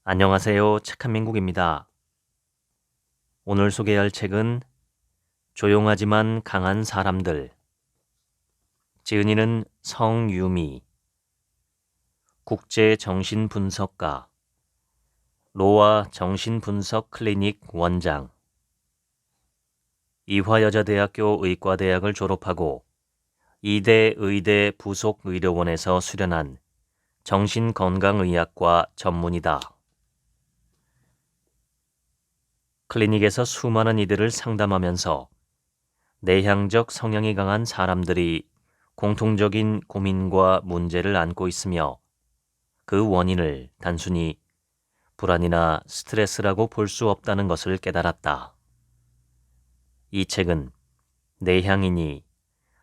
안녕하세요. 착한 민국입니다. 오늘 소개할 책은 조용하지만 강한 사람들. 지은이는 성유미, 국제정신분석가, 로아 정신분석 클리닉 원장, 이화여자대학교 의과대학을 졸업하고 이대 의대 부속 의료원에서 수련한 정신건강의학과 전문의다. 클리닉에서 수많은 이들을 상담하면서 내향적 성향이 강한 사람들이 공통적인 고민과 문제를 안고 있으며 그 원인을 단순히 불안이나 스트레스라고 볼 수 없다는 것을 깨달았다. 이 책은 내향인이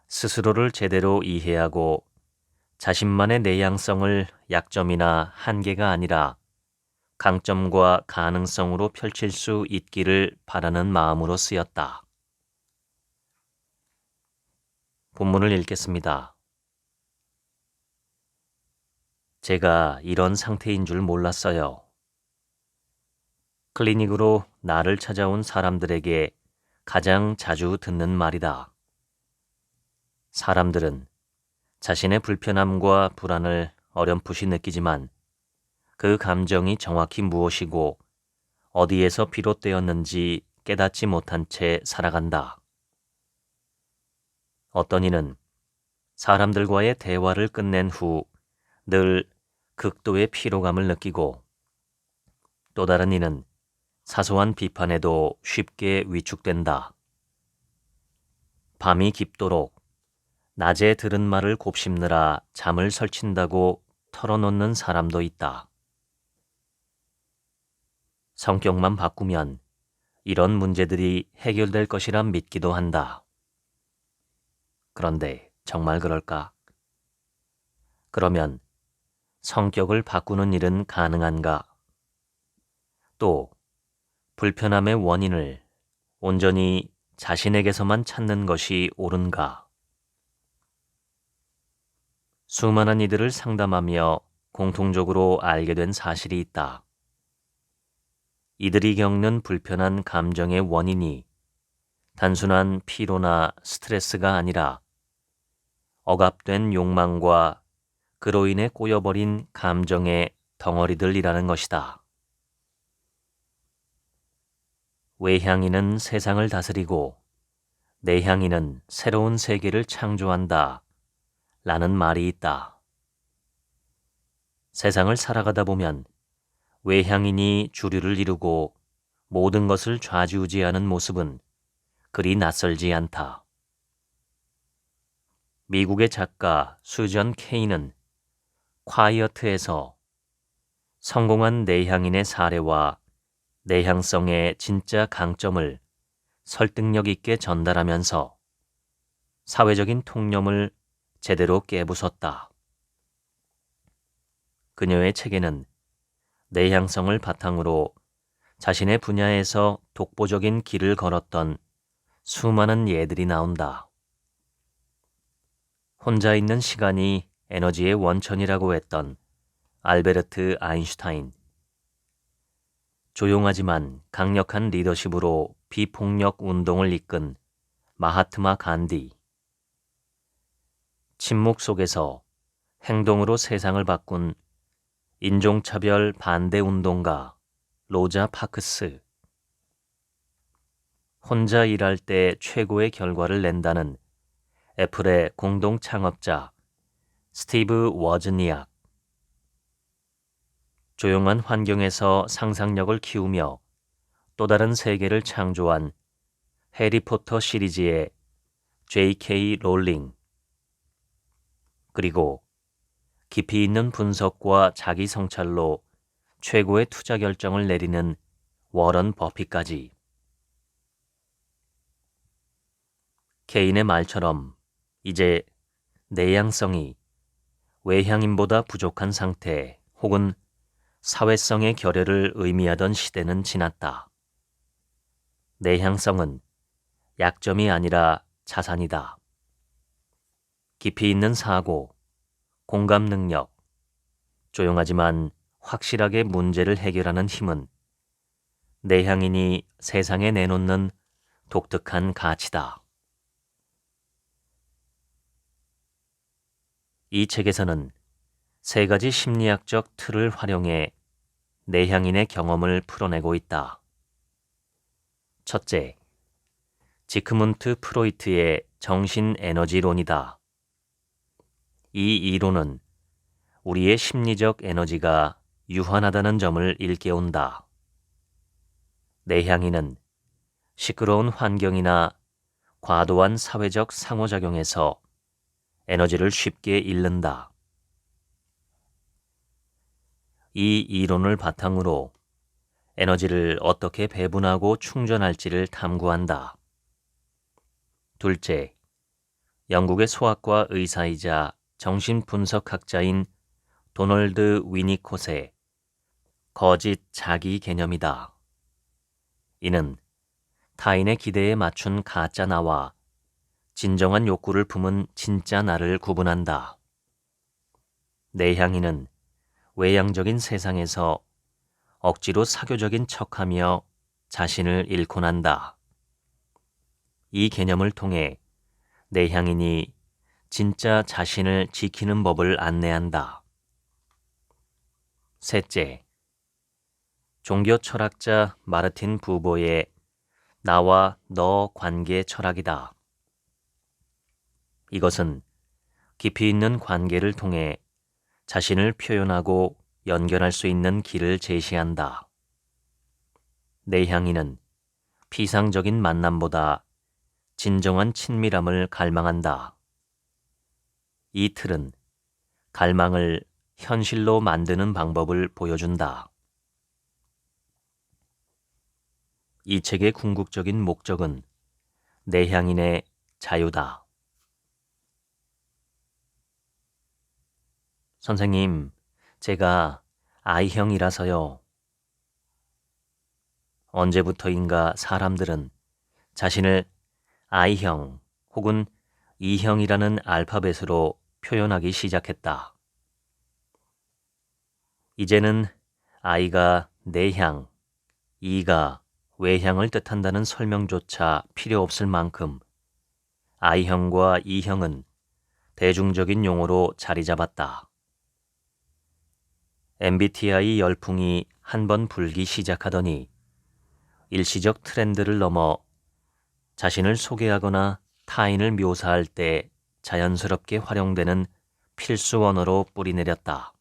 스스로를 제대로 이해하고 자신만의 내향성을 약점이나 한계가 아니라 강점과 가능성으로 펼칠 수 있기를 바라는 마음으로 쓰였다. 본문을 읽겠습니다. 제가 이런 상태인 줄 몰랐어요. 클리닉으로 나를 찾아온 사람들에게 가장 자주 듣는 말이다. 사람들은 자신의 불편함과 불안을 어렴풋이 느끼지만 그 감정이 정확히 무엇이고 어디에서 비롯되었는지 깨닫지 못한 채 살아간다. 어떤 이는 사람들과의 대화를 끝낸 후 늘 극도의 피로감을 느끼고 또 다른 이는 사소한 비판에도 쉽게 위축된다. 밤이 깊도록 낮에 들은 말을 곱씹느라 잠을 설친다고 털어놓는 사람도 있다. 성격만 바꾸면 이런 문제들이 해결될 것이란 믿기도 한다. 그런데 정말 그럴까? 그러면 성격을 바꾸는 일은 가능한가? 또 불편함의 원인을 온전히 자신에게서만 찾는 것이 옳은가? 수많은 이들을 상담하며 공통적으로 알게 된 사실이 있다. 이들이 겪는 불편한 감정의 원인이 단순한 피로나 스트레스가 아니라 억압된 욕망과 그로 인해 꼬여버린 감정의 덩어리들이라는 것이다. 외향인은 세상을 다스리고 내향인은 새로운 세계를 창조한다 라는 말이 있다. 세상을 살아가다 보면 외향인이 주류를 이루고 모든 것을 좌지우지하는 모습은 그리 낯설지 않다. 미국의 작가 수전 케인은 콰이어트에서 성공한 내향인의 사례와 내향성의 진짜 강점을 설득력 있게 전달하면서 사회적인 통념을 제대로 깨부쉈다. 그녀의 책에는 내향성을 바탕으로 자신의 분야에서 독보적인 길을 걸었던 수많은 예들이 나온다. 혼자 있는 시간이 에너지의 원천이라고 했던 알베르트 아인슈타인, 조용하지만 강력한 리더십으로 비폭력 운동을 이끈 마하트마 간디, 침묵 속에서 행동으로 세상을 바꾼 인종차별 반대 운동가 로자 파크스, 혼자 일할 때 최고의 결과를 낸다는 애플의 공동 창업자 스티브 워즈니악, 조용한 환경에서 상상력을 키우며 또 다른 세계를 창조한 해리포터 시리즈의 J.K. 롤링, 그리고 깊이 있는 분석과 자기 성찰로 최고의 투자 결정을 내리는 워런 버핏까지. 케인의 말처럼 이제 내향성이 외향인보다 부족한 상태 혹은 사회성의 결여를 의미하던 시대는 지났다. 내향성은 약점이 아니라 자산이다. 깊이 있는 사고, 공감 능력, 조용하지만 확실하게 문제를 해결하는 힘은 내향인이 세상에 내놓는 독특한 가치다. 이 책에서는 세 가지 심리학적 틀을 활용해 내향인의 경험을 풀어내고 있다. 첫째, 지크문트 프로이트의 정신 에너지론이다. 이 이론은 우리의 심리적 에너지가 유한하다는 점을 일깨운다. 내향인은 시끄러운 환경이나 과도한 사회적 상호작용에서 에너지를 쉽게 잃는다. 이 이론을 바탕으로 에너지를 어떻게 배분하고 충전할지를 탐구한다. 둘째, 영국의 소아과 의사이자 정신분석학자인 도널드 위니콧의 거짓 자기 개념이다. 이는 타인의 기대에 맞춘 가짜 나와 진정한 욕구를 품은 진짜 나를 구분한다. 내향인은 외향적인 세상에서 억지로 사교적인 척하며 자신을 잃곤 한다. 이 개념을 통해 내향인이 진짜 자신을 지키는 법을 안내한다. 셋째, 종교 철학자 마르틴 부버의 나와 너 관계 철학이다. 이것은 깊이 있는 관계를 통해 자신을 표현하고 연결할 수 있는 길을 제시한다. 내향인은 피상적인 만남보다 진정한 친밀함을 갈망한다. 이 틀은 갈망을 현실로 만드는 방법을 보여준다. 이 책의 궁극적인 목적은 내향인의 자유다. 선생님, 제가 I형이라서요. 언제부터인가 사람들은 자신을 I형 혹은 E형이라는 알파벳으로 표현하기 시작했다. 이제는 I가 내향, E가 외향을 뜻한다는 설명조차 필요 없을 만큼 I형과 E형은 대중적인 용어로 자리 잡았다. MBTI 열풍이 한번 불기 시작하더니 일시적 트렌드를 넘어 자신을 소개하거나 타인을 묘사할 때 자연스럽게 활용되는 필수 언어로 뿌리내렸다.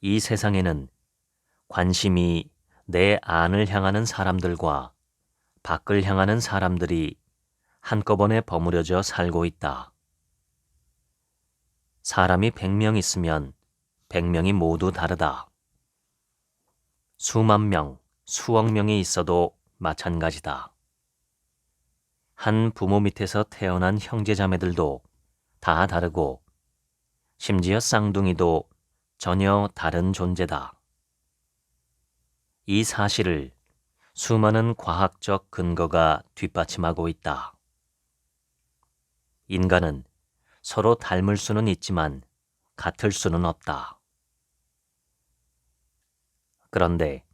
이 세상에는 관심이 내 안을 향하는 사람들과 밖을 향하는 사람들이 한꺼번에 버무려져 살고 있다. 사람이 100명 있으면 100명이 모두 다르다. 수만 명, 수억 명이 있어도 마찬가지다. 한 부모 밑에서 태어난 형제자매들도 다 다르고 심지어 쌍둥이도 전혀 다른 존재다. 이 사실을 수많은 과학적 근거가 뒷받침하고 있다. 인간은 서로 닮을 수는 있지만 같을 수는 없다. 그런데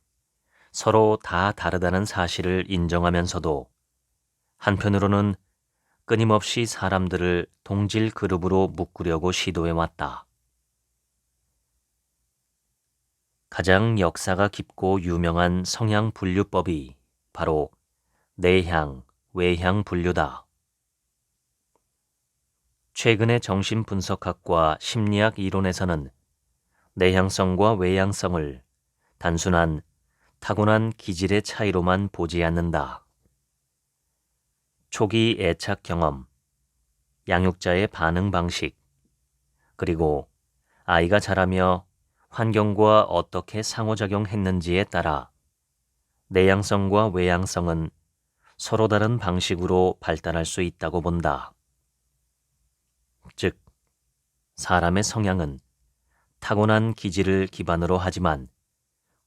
서로 다 다르다는 사실을 인정하면서도 한편으로는 끊임없이 사람들을 동질 그룹으로 묶으려고 시도해왔다. 가장 역사가 깊고 유명한 성향 분류법이 바로 내향, 외향 분류다. 최근의 정신분석학과 심리학 이론에서는 내향성과 외향성을 단순한 타고난 기질의 차이로만 보지 않는다. 초기 애착 경험, 양육자의 반응 방식, 그리고 아이가 자라며 환경과 어떻게 상호작용했는지에 따라 내향성과 외향성은 서로 다른 방식으로 발달할 수 있다고 본다. 즉, 사람의 성향은 타고난 기질을 기반으로 하지만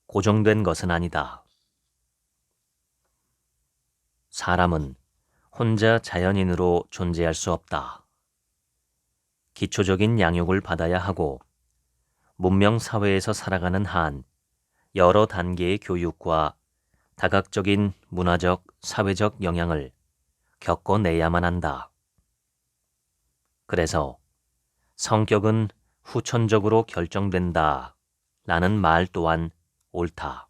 고정된 것은 아니다. 사람은 혼자 자연인으로 존재할 수 없다. 기초적인 양육을 받아야 하고 문명 사회에서 살아가는 한 여러 단계의 교육과 다각적인 문화적, 사회적 영향을 겪어내야만 한다. 그래서 성격은 후천적으로 결정된다 라는 말 또한 옳다.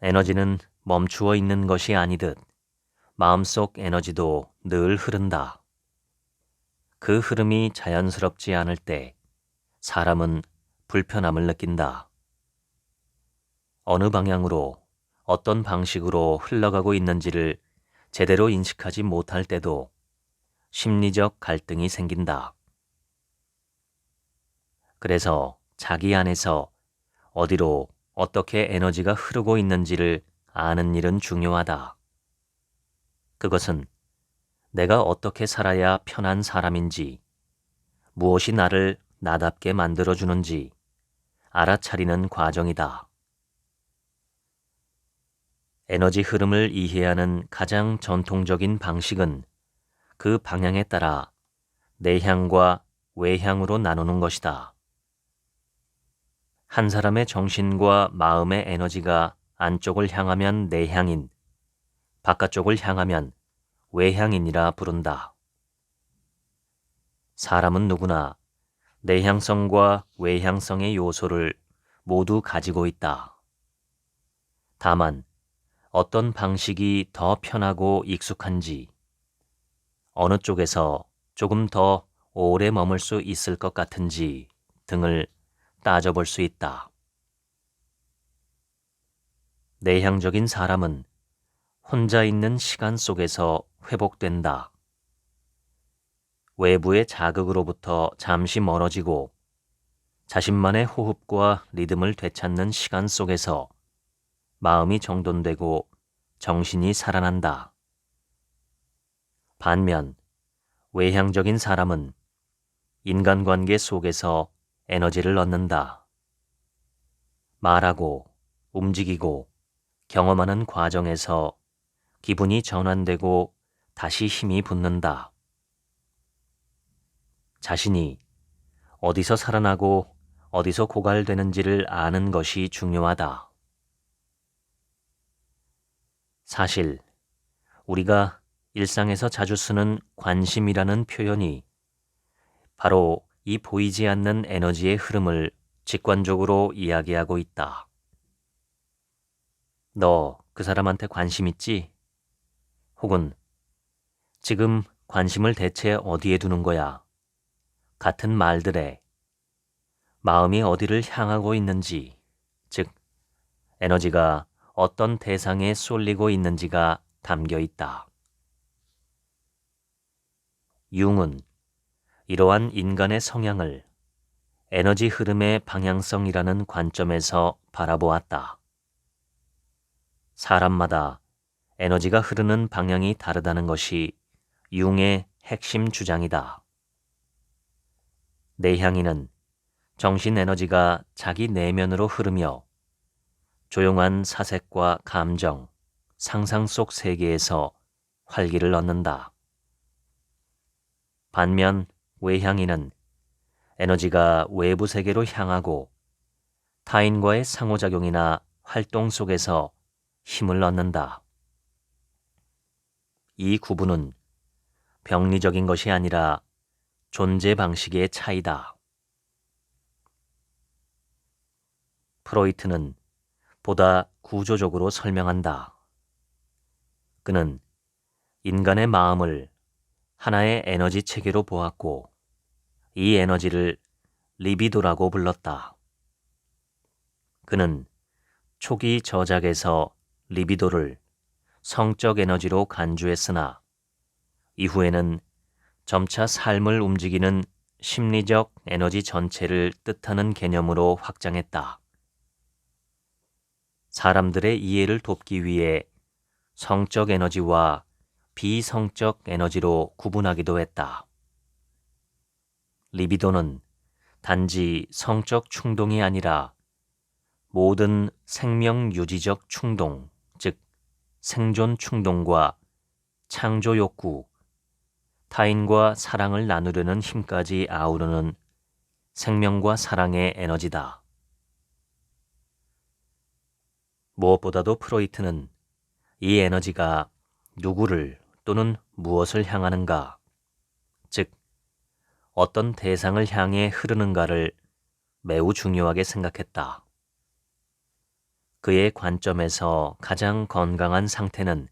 에너지는 멈추어 있는 것이 아니듯 마음속 에너지도 늘 흐른다. 그 흐름이 자연스럽지 않을 때 사람은 불편함을 느낀다. 어느 방향으로, 어떤 방식으로 흘러가고 있는지를 제대로 인식하지 못할 때도 심리적 갈등이 생긴다. 그래서 자기 안에서 어디로 어떻게 에너지가 흐르고 있는지를 아는 일은 중요하다. 그것은 내가 어떻게 살아야 편한 사람인지, 무엇이 나를 나답게 만들어주는지 알아차리는 과정이다. 에너지 흐름을 이해하는 가장 전통적인 방식은 그 방향에 따라 내향과 외향으로 나누는 것이다. 한 사람의 정신과 마음의 에너지가 안쪽을 향하면 내향인, 바깥쪽을 향하면 외향인이라 부른다. 사람은 누구나 내향성과 외향성의 요소를 모두 가지고 있다. 다만 어떤 방식이 더 편하고 익숙한지, 어느 쪽에서 조금 더 오래 머물 수 있을 것 같은지 등을 따져볼 수 있다. 내향적인 사람은 혼자 있는 시간 속에서 회복된다. 외부의 자극으로부터 잠시 멀어지고 자신만의 호흡과 리듬을 되찾는 시간 속에서 마음이 정돈되고 정신이 살아난다. 반면 외향적인 사람은 인간관계 속에서 에너지를 얻는다. 말하고 움직이고 경험하는 과정에서 기분이 전환되고 다시 힘이 붙는다. 자신이 어디서 살아나고 어디서 고갈되는지를 아는 것이 중요하다. 사실 우리가 일상에서 자주 쓰는 관심이라는 표현이 바로 이 보이지 않는 에너지의 흐름을 직관적으로 이야기하고 있다. 너 그 사람한테 관심 있지? 혹은 지금 관심을 대체 어디에 두는 거야? 같은 말들에 마음이 어디를 향하고 있는지, 즉 에너지가 어떤 대상에 쏠리고 있는지가 담겨 있다. 융은 이러한 인간의 성향을 에너지 흐름의 방향성이라는 관점에서 바라보았다. 사람마다 에너지가 흐르는 방향이 다르다는 것이 융의 핵심 주장이다. 내향인은 정신 에너지가 자기 내면으로 흐르며 조용한 사색과 감정, 상상 속 세계에서 활기를 얻는다. 반면 외향인은 에너지가 외부 세계로 향하고 타인과의 상호작용이나 활동 속에서 힘을 얻는다. 이 구분은 병리적인 것이 아니라 존재 방식의 차이다. 프로이트는 보다 구조적으로 설명한다. 그는 인간의 마음을 하나의 에너지 체계로 보았고 이 에너지를 리비도라고 불렀다. 그는 초기 저작에서 리비도를 성적 에너지로 간주했으나 이후에는 점차 삶을 움직이는 심리적 에너지 전체를 뜻하는 개념으로 확장했다. 사람들의 이해를 돕기 위해 성적 에너지와 비성적 에너지로 구분하기도 했다. 리비도는 단지 성적 충동이 아니라 모든 생명 유지적 충동, 즉 생존 충동과 창조 욕구, 타인과 사랑을 나누려는 힘까지 아우르는 생명과 사랑의 에너지다. 무엇보다도 프로이트는 이 에너지가 누구를 또는 무엇을 향하는가, 즉 어떤 대상을 향해 흐르는가를 매우 중요하게 생각했다. 그의 관점에서 가장 건강한 상태는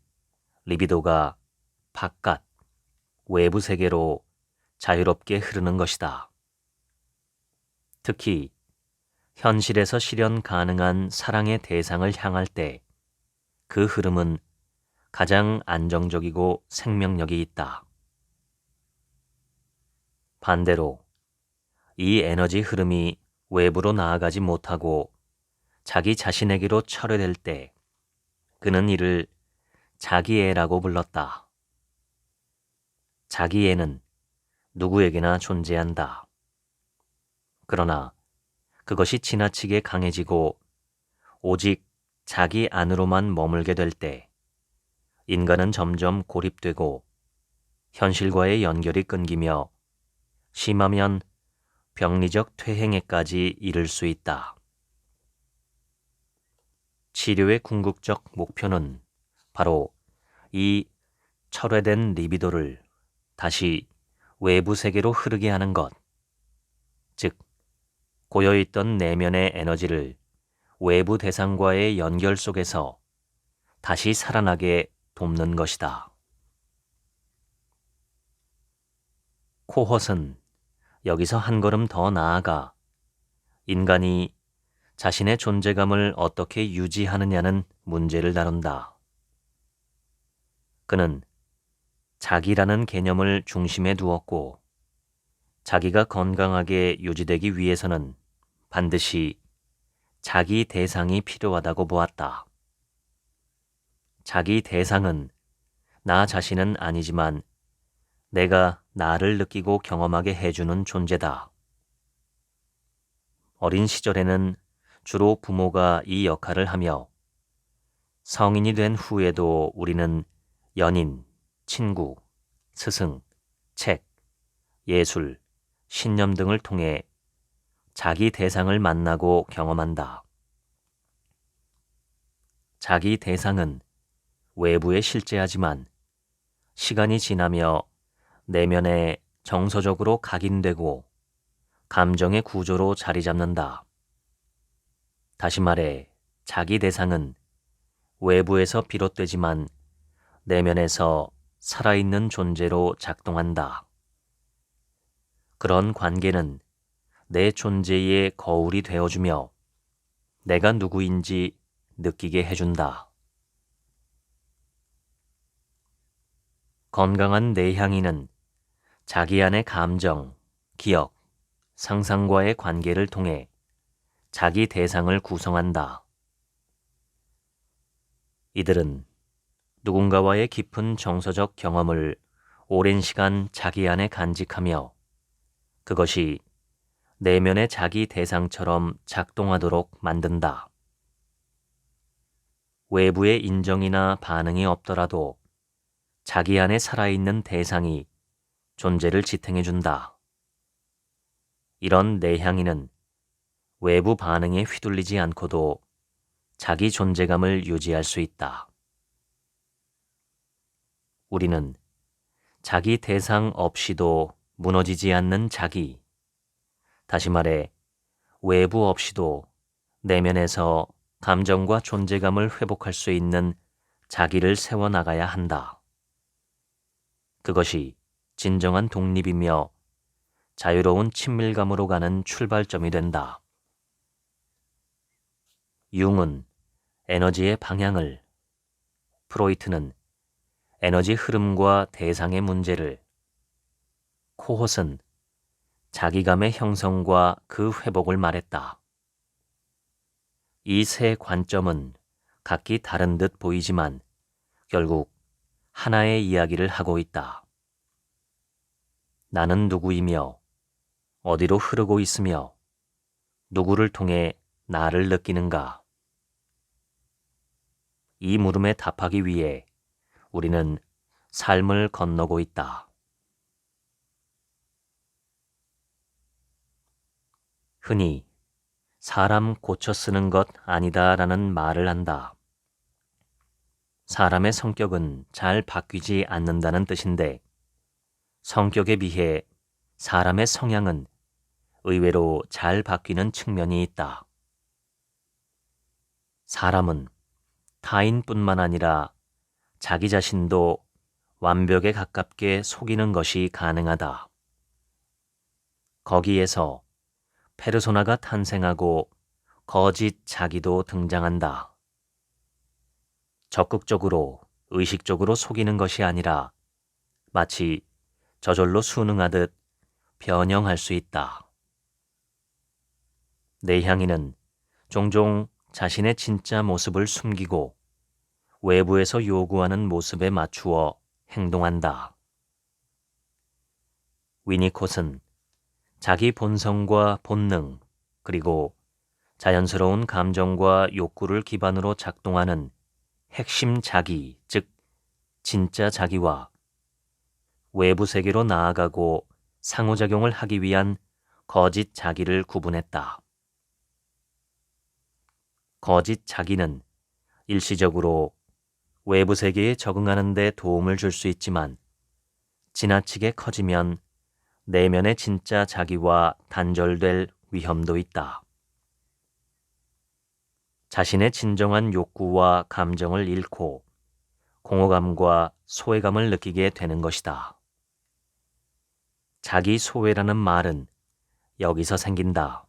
리비도가 바깥, 외부 세계로 자유롭게 흐르는 것이다. 특히 현실에서 실현 가능한 사랑의 대상을 향할 때 그 흐름은 가장 안정적이고 생명력이 있다. 반대로 이 에너지 흐름이 외부로 나아가지 못하고 자기 자신에게로 철회될 때 그는 이를 자기애라고 불렀다. 자기애는 누구에게나 존재한다. 그러나 그것이 지나치게 강해지고 오직 자기 안으로만 머물게 될 때 인간은 점점 고립되고 현실과의 연결이 끊기며 심하면 병리적 퇴행에까지 이를 수 있다. 치료의 궁극적 목표는 바로 이 철회된 리비도를 다시 외부 세계로 흐르게 하는 것, 즉 고여있던 내면의 에너지를 외부 대상과의 연결 속에서 다시 살아나게 돕는 것이다. 코헛은 여기서 한 걸음 더 나아가 인간이 자신의 존재감을 어떻게 유지하느냐는 문제를 다룬다. 그는 자기라는 개념을 중심에 두었고 자기가 건강하게 유지되기 위해서는 반드시 자기 대상이 필요하다고 보았다. 자기 대상은 나 자신은 아니지만 내가 나를 느끼고 경험하게 해주는 존재다. 어린 시절에는 주로 부모가 이 역할을 하며 성인이 된 후에도 우리는 연인, 친구, 스승, 책, 예술, 신념 등을 통해 자기 대상을 만나고 경험한다. 자기 대상은 외부에 실제하지만 시간이 지나며 내면에 정서적으로 각인되고 감정의 구조로 자리 잡는다. 다시 말해 자기 대상은 외부에서 비롯되지만 내면에서 살아있는 존재로 작동한다. 그런 관계는 내 존재의 거울이 되어주며 내가 누구인지 느끼게 해준다. 건강한 내향인은 자기 안의 감정, 기억, 상상과의 관계를 통해 자기 대상을 구성한다. 이들은 누군가와의 깊은 정서적 경험을 오랜 시간 자기 안에 간직하며 그것이 내면의 자기 대상처럼 작동하도록 만든다. 외부의 인정이나 반응이 없더라도 자기 안에 살아있는 대상이 존재를 지탱해준다. 이런 내향인은 외부 반응에 휘둘리지 않고도 자기 존재감을 유지할 수 있다. 우리는 자기 대상 없이도 무너지지 않는 자기, 다시 말해 외부 없이도 내면에서 감정과 존재감을 회복할 수 있는 자기를 세워나가야 한다. 그것이 진정한 독립이며 자유로운 친밀감으로 가는 출발점이 된다. 융은 에너지의 방향을, 프로이트는 에너지 흐름과 대상의 문제를, 코헛은 자기감의 형성과 그 회복을 말했다. 이 세 관점은 각기 다른 듯 보이지만 결국 하나의 이야기를 하고 있다. 나는 누구이며 어디로 흐르고 있으며 누구를 통해 나를 느끼는가? 이 물음에 답하기 위해 우리는 삶을 건너고 있다. 흔히 사람 고쳐 쓰는 것 아니다라는 말을 한다. 사람의 성격은 잘 바뀌지 않는다는 뜻인데 성격에 비해 사람의 성향은 의외로 잘 바뀌는 측면이 있다. 사람은 타인뿐만 아니라 자기 자신도 완벽에 가깝게 속이는 것이 가능하다. 거기에서 페르소나가 탄생하고 거짓 자기도 등장한다. 적극적으로 의식적으로 속이는 것이 아니라 마치 저절로 순응하듯 변형할 수 있다. 내향인은 종종 자신의 진짜 모습을 숨기고 외부에서 요구하는 모습에 맞추어 행동한다. 위니콧은 자기 본성과 본능, 그리고 자연스러운 감정과 욕구를 기반으로 작동하는 핵심 자기, 즉 진짜 자기와 외부 세계로 나아가고 상호작용을 하기 위한 거짓 자기를 구분했다. 거짓 자기는 일시적으로 외부 세계에 적응하는 데 도움을 줄 수 있지만 지나치게 커지면 내면의 진짜 자기와 단절될 위험도 있다. 자신의 진정한 욕구와 감정을 잃고 공허감과 소외감을 느끼게 되는 것이다. 자기 소외라는 말은 여기서 생긴다.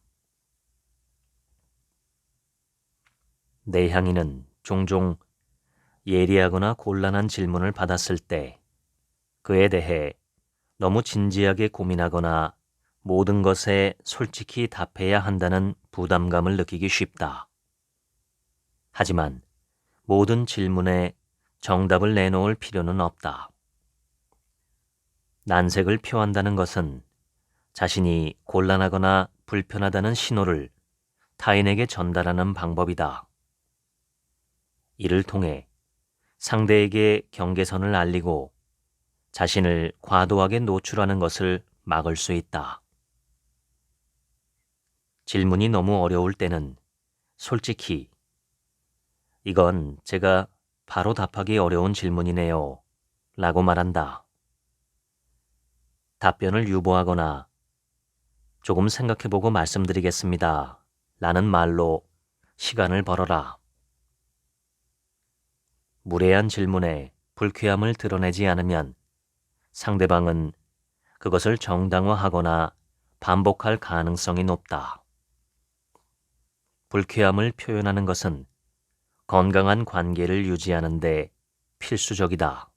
내향인은 종종 예리하거나 곤란한 질문을 받았을 때 그에 대해 너무 진지하게 고민하거나 모든 것에 솔직히 답해야 한다는 부담감을 느끼기 쉽다. 하지만 모든 질문에 정답을 내놓을 필요는 없다. 난색을 표한다는 것은 자신이 곤란하거나 불편하다는 신호를 타인에게 전달하는 방법이다. 이를 통해 상대에게 경계선을 알리고 자신을 과도하게 노출하는 것을 막을 수 있다. 질문이 너무 어려울 때는 솔직히 이건 제가 바로 답하기 어려운 질문이네요 라고 말한다. 답변을 유보하거나 조금 생각해보고 말씀드리겠습니다 라는 말로 시간을 벌어라. 무례한 질문에 불쾌함을 드러내지 않으면 상대방은 그것을 정당화하거나 반복할 가능성이 높다. 불쾌함을 표현하는 것은 건강한 관계를 유지하는 데 필수적이다.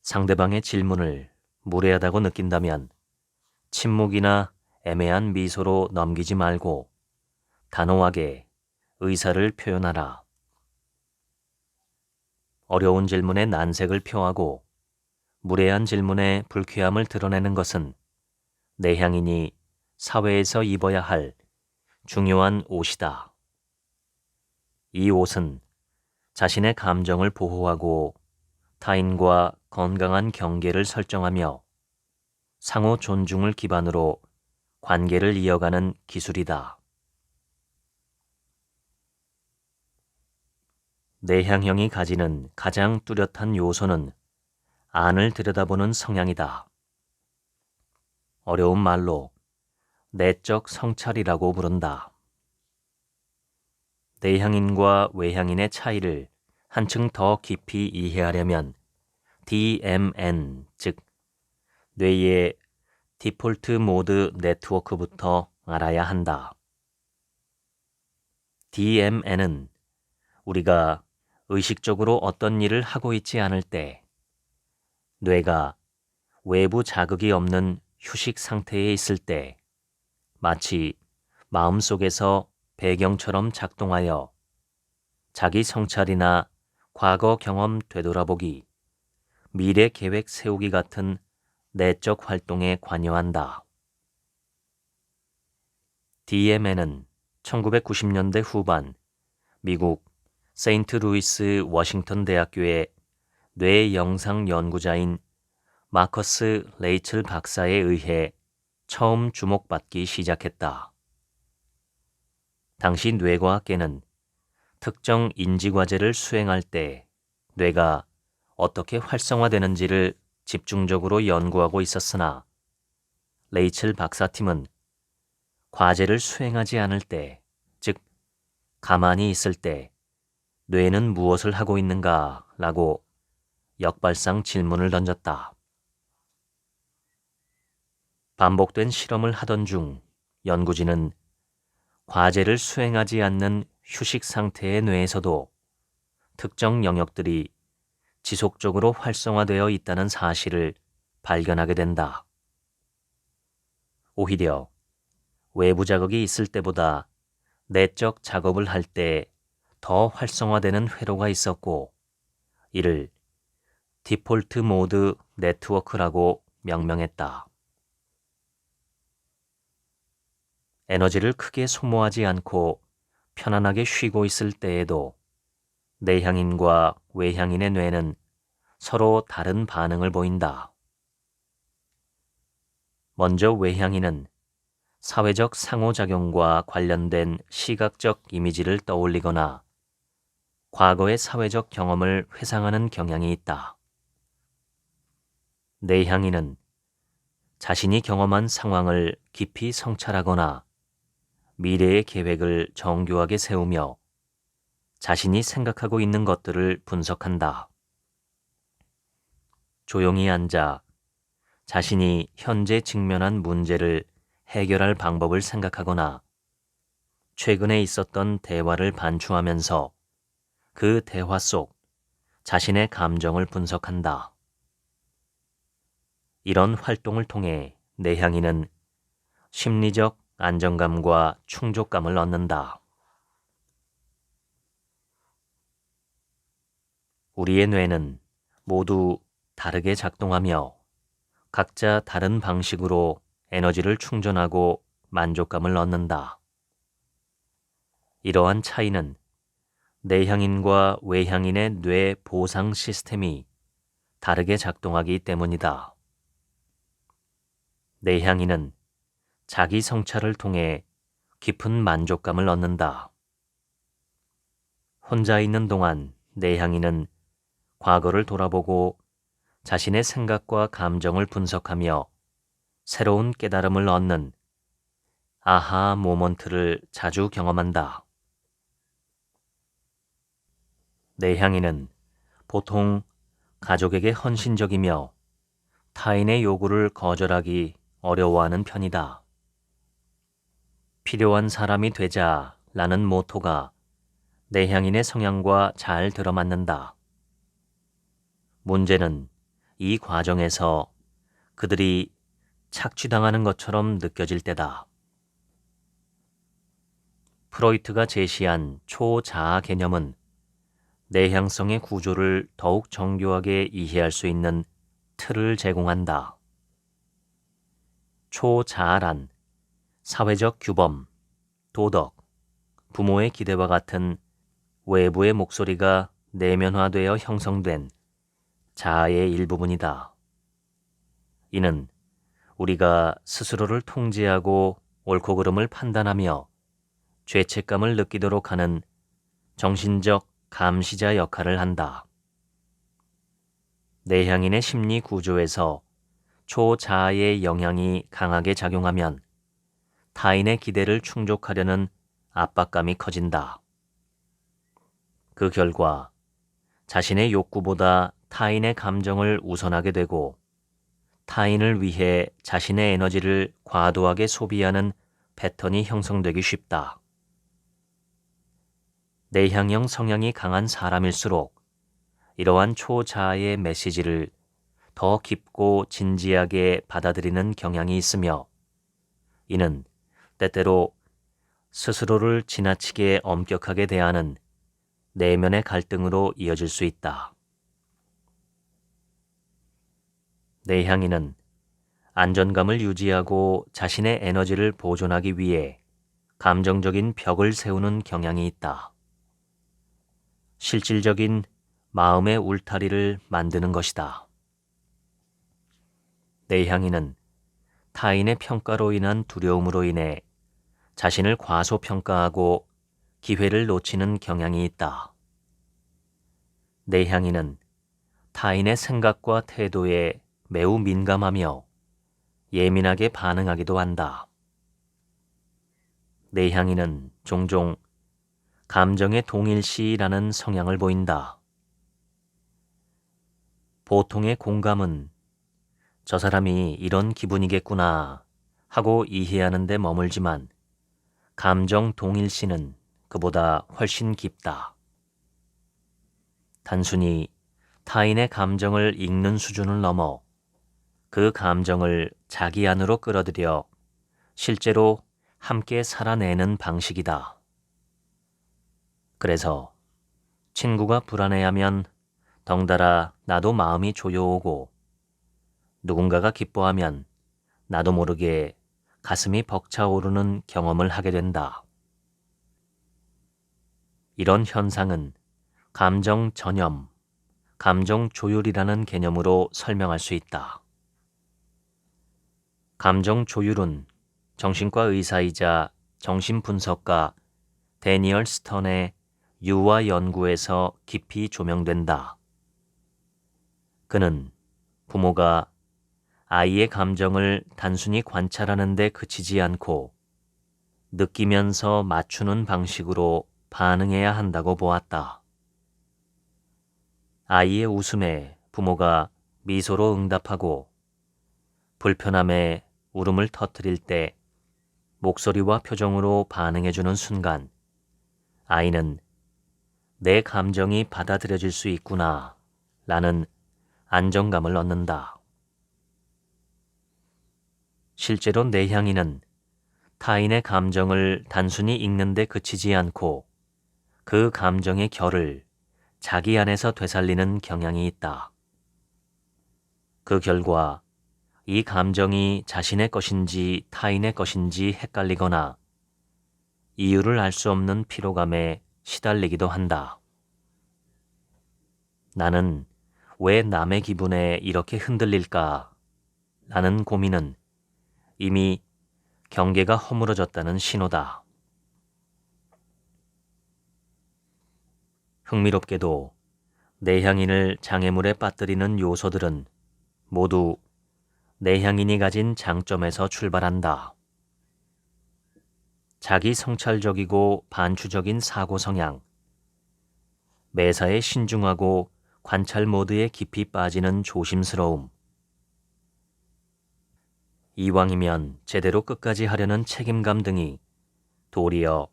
상대방의 질문을 무례하다고 느낀다면 침묵이나 애매한 미소로 넘기지 말고 단호하게 의사를 표현하라. 어려운 질문에 난색을 표하고 무례한 질문에 불쾌함을 드러내는 것은 내향인이 사회에서 입어야 할 중요한 옷이다. 이 옷은 자신의 감정을 보호하고 타인과 건강한 경계를 설정하며 상호 존중을 기반으로 관계를 이어가는 기술이다. 내향형이 가지는 가장 뚜렷한 요소는 안을 들여다보는 성향이다. 어려운 말로 내적 성찰이라고 부른다. 내향인과 외향인의 차이를 한층 더 깊이 이해하려면 DMN, 즉 뇌의 디폴트 모드 네트워크부터 알아야 한다. DMN은 우리가 의식적으로 어떤 일을 하고 있지 않을 때 뇌가 외부 자극이 없는 휴식 상태에 있을 때 마치 마음속에서 배경처럼 작동하여 자기 성찰이나 과거 경험 되돌아보기, 미래 계획 세우기 같은 내적 활동에 관여한다. DMN은 1990년대 후반 미국 세인트루이스 워싱턴 대학교의 뇌 영상 연구자인 마커스 레이첼 박사에 의해 처음 주목받기 시작했다. 당시 뇌과학계는 특정 인지과제를 수행할 때 뇌가 어떻게 활성화되는지를 집중적으로 연구하고 있었으나 레이첼 박사팀은 과제를 수행하지 않을 때, 즉 가만히 있을 때 뇌는 무엇을 하고 있는가 라고 역발상 질문을 던졌다. 반복된 실험을 하던 중 연구진은 과제를 수행하지 않는 휴식 상태의 뇌에서도 특정 영역들이 지속적으로 활성화되어 있다는 사실을 발견하게 된다. 오히려 외부 자극이 있을 때보다 내적 작업을 할 때 더 활성화되는 회로가 있었고, 이를 디폴트 모드 네트워크라고 명명했다. 에너지를 크게 소모하지 않고 편안하게 쉬고 있을 때에도 내향인과 외향인의 뇌는 서로 다른 반응을 보인다. 먼저 외향인은 사회적 상호작용과 관련된 시각적 이미지를 떠올리거나 과거의 사회적 경험을 회상하는 경향이 있다. 내향인은 자신이 경험한 상황을 깊이 성찰하거나 미래의 계획을 정교하게 세우며 자신이 생각하고 있는 것들을 분석한다. 조용히 앉아 자신이 현재 직면한 문제를 해결할 방법을 생각하거나 최근에 있었던 대화를 반추하면서 그 대화 속 자신의 감정을 분석한다. 이런 활동을 통해 내향인은 심리적 안정감과 충족감을 얻는다. 우리의 뇌는 모두 다르게 작동하며 각자 다른 방식으로 에너지를 충전하고 만족감을 얻는다. 이러한 차이는 내향인과 외향인의 뇌 보상 시스템이 다르게 작동하기 때문이다. 내향인은 자기 성찰을 통해 깊은 만족감을 얻는다. 혼자 있는 동안 내향인은 과거를 돌아보고 자신의 생각과 감정을 분석하며 새로운 깨달음을 얻는 아하 모먼트를 자주 경험한다. 내향인은 보통 가족에게 헌신적이며 타인의 요구를 거절하기 어려워하는 편이다. 필요한 사람이 되자라는 모토가 내향인의 성향과 잘 들어맞는다. 문제는 이 과정에서 그들이 착취당하는 것처럼 느껴질 때다. 프로이트가 제시한 초자아 개념은 내향성의 구조를 더욱 정교하게 이해할 수 있는 틀을 제공한다. 초자아란 사회적 규범, 도덕, 부모의 기대와 같은 외부의 목소리가 내면화되어 형성된 자아의 일부분이다. 이는 우리가 스스로를 통제하고 옳고 그름을 판단하며 죄책감을 느끼도록 하는 정신적 감시자 역할을 한다. 내향인의 심리 구조에서 초자아의 영향이 강하게 작용하면 타인의 기대를 충족하려는 압박감이 커진다. 그 결과 자신의 욕구보다 타인의 감정을 우선하게 되고 타인을 위해 자신의 에너지를 과도하게 소비하는 패턴이 형성되기 쉽다. 내향형 성향이 강한 사람일수록 이러한 초자아의 메시지를 더 깊고 진지하게 받아들이는 경향이 있으며, 이는 때때로 스스로를 지나치게 엄격하게 대하는 내면의 갈등으로 이어질 수 있다. 내향인은 안전감을 유지하고 자신의 에너지를 보존하기 위해 감정적인 벽을 세우는 경향이 있다. 실질적인 마음의 울타리를 만드는 것이다. 내향인은 타인의 평가로 인한 두려움으로 인해 자신을 과소평가하고 기회를 놓치는 경향이 있다. 내향인은 타인의 생각과 태도에 매우 민감하며 예민하게 반응하기도 한다. 내향인은 종종 감정의 동일시라는 성향을 보인다. 보통의 공감은 저 사람이 이런 기분이겠구나 하고 이해하는 데 머물지만 감정 동일시는 그보다 훨씬 깊다. 단순히 타인의 감정을 읽는 수준을 넘어 그 감정을 자기 안으로 끌어들여 실제로 함께 살아내는 방식이다. 그래서 친구가 불안해하면 덩달아 나도 마음이 조여오고 누군가가 기뻐하면 나도 모르게 가슴이 벅차오르는 경험을 하게 된다. 이런 현상은 감정 전염, 감정 조율이라는 개념으로 설명할 수 있다. 감정 조율은 정신과 의사이자 정신분석가 데니얼 스턴의 유아 연구에서 깊이 조명된다. 그는 부모가 아이의 감정을 단순히 관찰하는 데 그치지 않고 느끼면서 맞추는 방식으로 반응해야 한다고 보았다. 아이의 웃음에 부모가 미소로 응답하고 불편함에 울음을 터뜨릴 때 목소리와 표정으로 반응해주는 순간 아이는 내 감정이 받아들여질 수 있구나 라는 안정감을 얻는다. 실제로 내향인은 타인의 감정을 단순히 읽는 데 그치지 않고 그 감정의 결을 자기 안에서 되살리는 경향이 있다. 그 결과 이 감정이 자신의 것인지 타인의 것인지 헷갈리거나 이유를 알 수 없는 피로감에 시달리기도 한다. 나는 왜 남의 기분에 이렇게 흔들릴까? 라는 고민은 이미 경계가 허물어졌다는 신호다. 흥미롭게도 내향인을 장애물에 빠뜨리는 요소들은 모두 내향인이 가진 장점에서 출발한다. 자기 성찰적이고 반추적인 사고 성향, 매사에 신중하고 관찰 모드에 깊이 빠지는 조심스러움, 이왕이면 제대로 끝까지 하려는 책임감 등이 도리어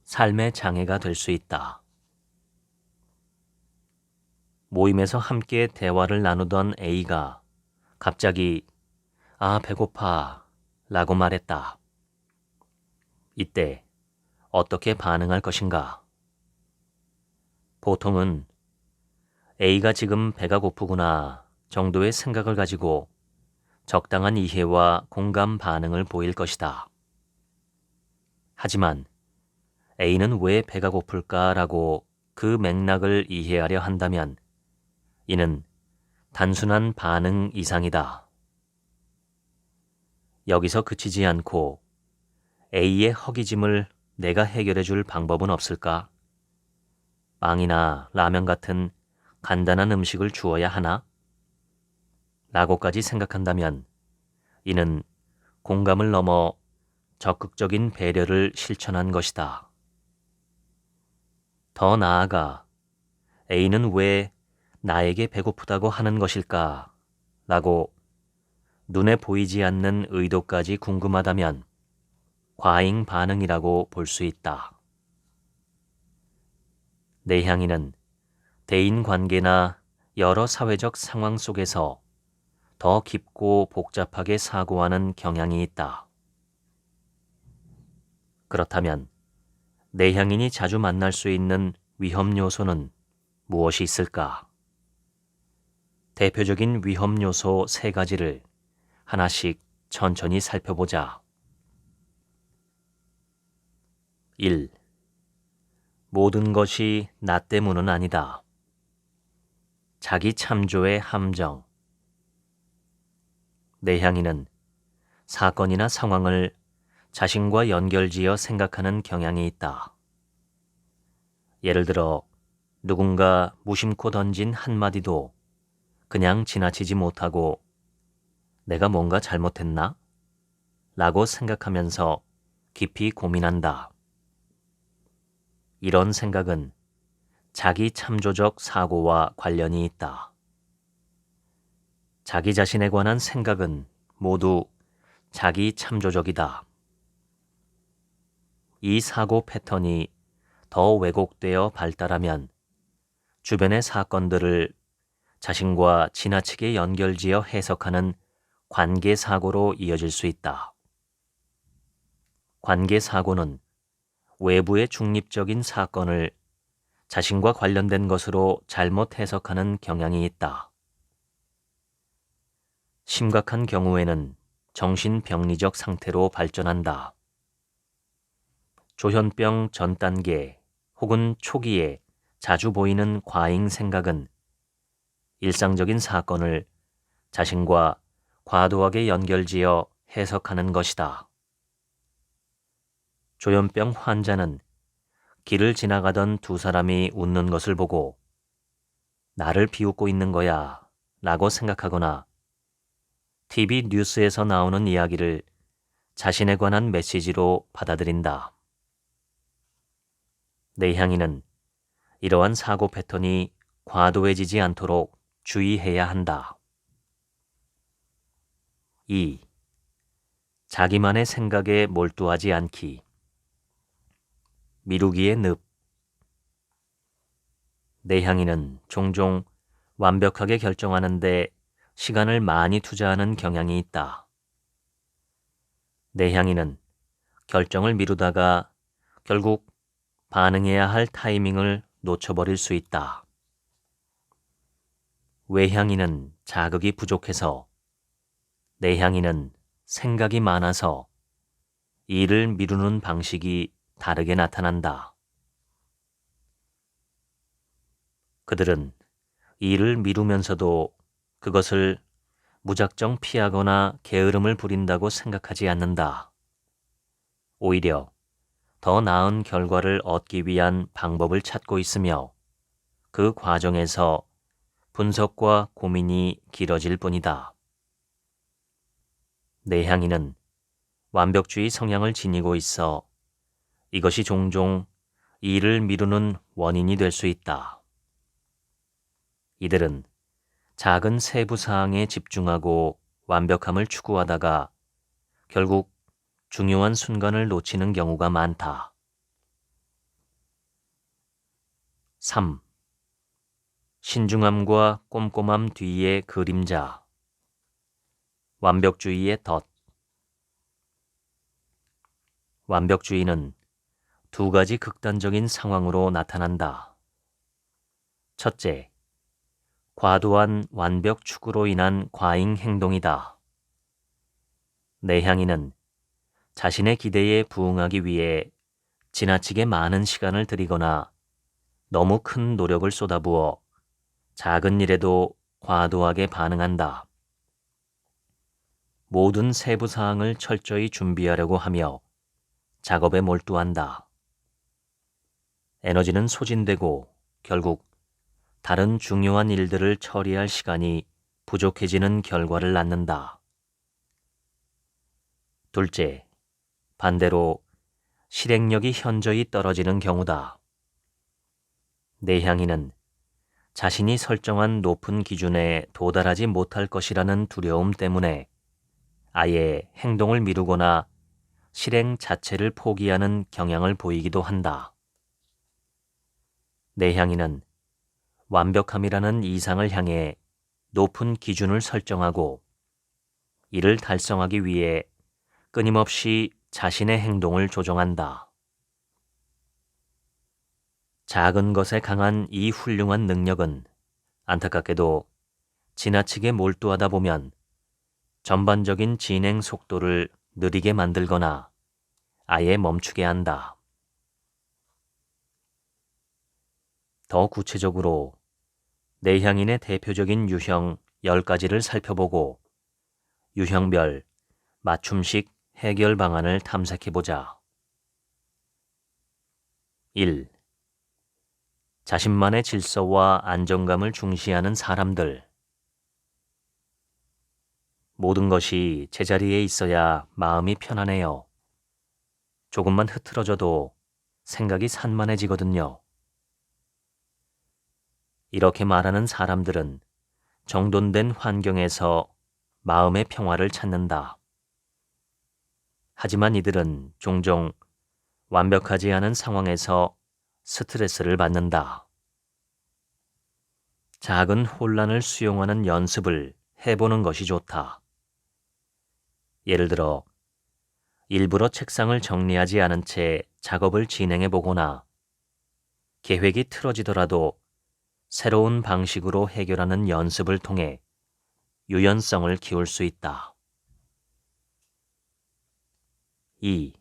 삶의 장애가 될 수 있다. 모임에서 함께 대화를 나누던 A가 갑자기 "아, 배고파" 라고 말했다. 이때 어떻게 반응할 것인가? 보통은 A가 지금 배가 고프구나 정도의 생각을 가지고 적당한 이해와 공감 반응을 보일 것이다. 하지만 A는 왜 배가 고플까라고 그 맥락을 이해하려 한다면 이는 단순한 반응 이상이다. 여기서 그치지 않고 A의 허기짐을 내가 해결해 줄 방법은 없을까? 빵이나 라면 같은 간단한 음식을 주어야 하나? 라고까지 생각한다면 이는 공감을 넘어 적극적인 배려를 실천한 것이다. 더 나아가 A는 왜 나에게 배고프다고 하는 것일까? 라고 눈에 보이지 않는 의도까지 궁금하다면 과잉 반응이라고 볼 수 있다. 내향인은 대인관계나 여러 사회적 상황 속에서 더 깊고 복잡하게 사고하는 경향이 있다. 그렇다면 내향인이 자주 만날 수 있는 위험 요소는 무엇이 있을까? 대표적인 위험 요소 3가지를 하나씩 천천히 살펴보자. 1. 모든 것이 나 때문은 아니다. 자기 참조의 함정. 내향인은 사건이나 상황을 자신과 연결지어 생각하는 경향이 있다. 예를 들어 누군가 무심코 던진 한마디도 그냥 지나치지 못하고 내가 뭔가 잘못했나? 라고 생각하면서 깊이 고민한다. 이런 생각은 자기 참조적 사고와 관련이 있다. 자기 자신에 관한 생각은 모두 자기 참조적이다. 이 사고 패턴이 더 왜곡되어 발달하면 주변의 사건들을 자신과 지나치게 연결지어 해석하는 관계사고로 이어질 수 있다. 관계사고는 외부의 중립적인 사건을 자신과 관련된 것으로 잘못 해석하는 경향이 있다. 심각한 경우에는 정신병리적 상태로 발전한다. 조현병 전 단계 혹은 초기에 자주 보이는 과잉 생각은 일상적인 사건을 자신과 과도하게 연결지어 해석하는 것이다. 조현병 환자는 길을 지나가던 두 사람이 웃는 것을 보고 나를 비웃고 있는 거야 라고 생각하거나 TV 뉴스에서 나오는 이야기를 자신에 관한 메시지로 받아들인다. 내향인은 이러한 사고 패턴이 과도해지지 않도록 주의해야 한다. 2. 자기만의 생각에 몰두하지 않기. 미루기의 늪. 내향인은 종종 완벽하게 결정하는데 시간을 많이 투자하는 경향이 있다. 내향인은 결정을 미루다가 결국 반응해야 할 타이밍을 놓쳐버릴 수 있다. 외향인은 자극이 부족해서, 내향인은 생각이 많아서 일을 미루는 방식이 다르게 나타난다. 그들은 일을 미루면서도 그것을 무작정 피하거나 게으름을 부린다고 생각하지 않는다. 오히려 더 나은 결과를 얻기 위한 방법을 찾고 있으며 그 과정에서 분석과 고민이 길어질 뿐이다. 내향인은 완벽주의 성향을 지니고 있어 이것이 종종 일을 미루는 원인이 될 수 있다. 이들은 작은 세부 사항에 집중하고 완벽함을 추구하다가 결국 중요한 순간을 놓치는 경우가 많다. 3. 신중함과 꼼꼼함 뒤의 그림자. 완벽주의의 덫. 완벽주의는 두 가지 극단적인 상황으로 나타난다. 첫째, 과도한 완벽 추구로 인한 과잉 행동이다. 내향인은 자신의 기대에 부응하기 위해 지나치게 많은 시간을 들이거나 너무 큰 노력을 쏟아부어 작은 일에도 과도하게 반응한다. 모든 세부 사항을 철저히 준비하려고 하며 작업에 몰두한다. 에너지는 소진되고 결국 다른 중요한 일들을 처리할 시간이 부족해지는 결과를 낳는다. 둘째, 반대로 실행력이 현저히 떨어지는 경우다. 내향인은 자신이 설정한 높은 기준에 도달하지 못할 것이라는 두려움 때문에 아예 행동을 미루거나 실행 자체를 포기하는 경향을 보이기도 한다. 내향인은 완벽함이라는 이상을 향해 높은 기준을 설정하고 이를 달성하기 위해 끊임없이 자신의 행동을 조정한다. 작은 것에 강한 이 훌륭한 능력은 안타깝게도 지나치게 몰두하다 보면 전반적인 진행 속도를 느리게 만들거나 아예 멈추게 한다. 더 구체적으로 내향인의 대표적인 유형 10가지를 살펴보고 유형별 맞춤식 해결 방안을 탐색해보자. 1. 자신만의 질서와 안정감을 중시하는 사람들. 모든 것이 제자리에 있어야 마음이 편안해요. 조금만 흐트러져도 생각이 산만해지거든요. 이렇게 말하는 사람들은 정돈된 환경에서 마음의 평화를 찾는다. 하지만 이들은 종종 완벽하지 않은 상황에서 스트레스를 받는다. 작은 혼란을 수용하는 연습을 해보는 것이 좋다. 예를 들어, 일부러 책상을 정리하지 않은 채 작업을 진행해 보거나 계획이 틀어지더라도 새로운 방식으로 해결하는 연습을 통해 유연성을 키울 수 있다. 2.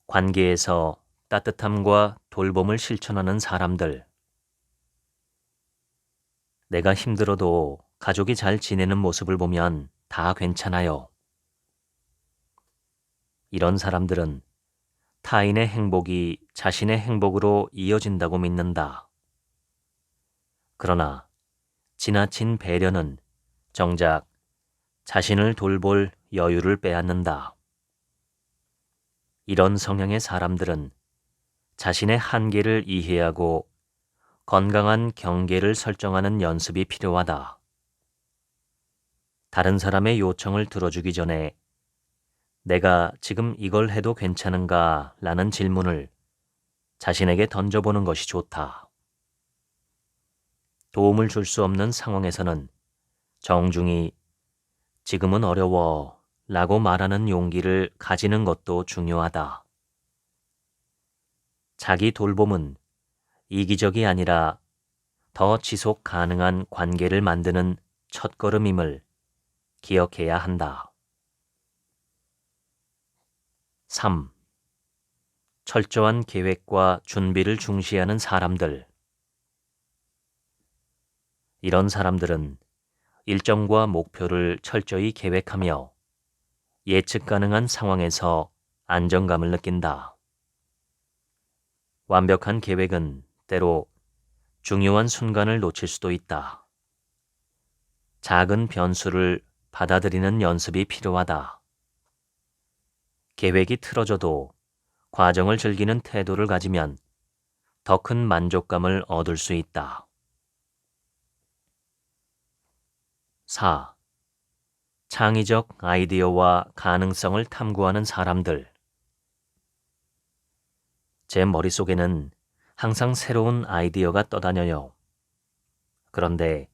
관계에서 따뜻함과 돌봄을 실천하는 사람들. 내가 힘들어도 가족이 잘 지내는 모습을 보면 다 괜찮아요. 이런 사람들은 타인의 행복이 자신의 행복으로 이어진다고 믿는다. 그러나 지나친 배려는 정작 자신을 돌볼 여유를 빼앗는다. 이런 성향의 사람들은 자신의 한계를 이해하고 건강한 경계를 설정하는 연습이 필요하다. 다른 사람의 요청을 들어주기 전에 내가 지금 이걸 해도 괜찮은가? 라는 질문을 자신에게 던져보는 것이 좋다. 도움을 줄 수 없는 상황에서는 정중히 지금은 어려워 라고 말하는 용기를 가지는 것도 중요하다. 자기 돌봄은 이기적이 아니라 더 지속 가능한 관계를 만드는 첫걸음임을 기억해야 한다. 3. 철저한 계획과 준비를 중시하는 사람들. 이런 사람들은 일정과 목표를 철저히 계획하며 예측 가능한 상황에서 안정감을 느낀다. 완벽한 계획은 때로 중요한 순간을 놓칠 수도 있다. 작은 변수를 받아들이는 연습이 필요하다. 계획이 틀어져도 과정을 즐기는 태도를 가지면 더 큰 만족감을 얻을 수 있다. 4. 창의적 아이디어와 가능성을 탐구하는 사람들. 제 머릿속에는 항상 새로운 아이디어가 떠다녀요. 그런데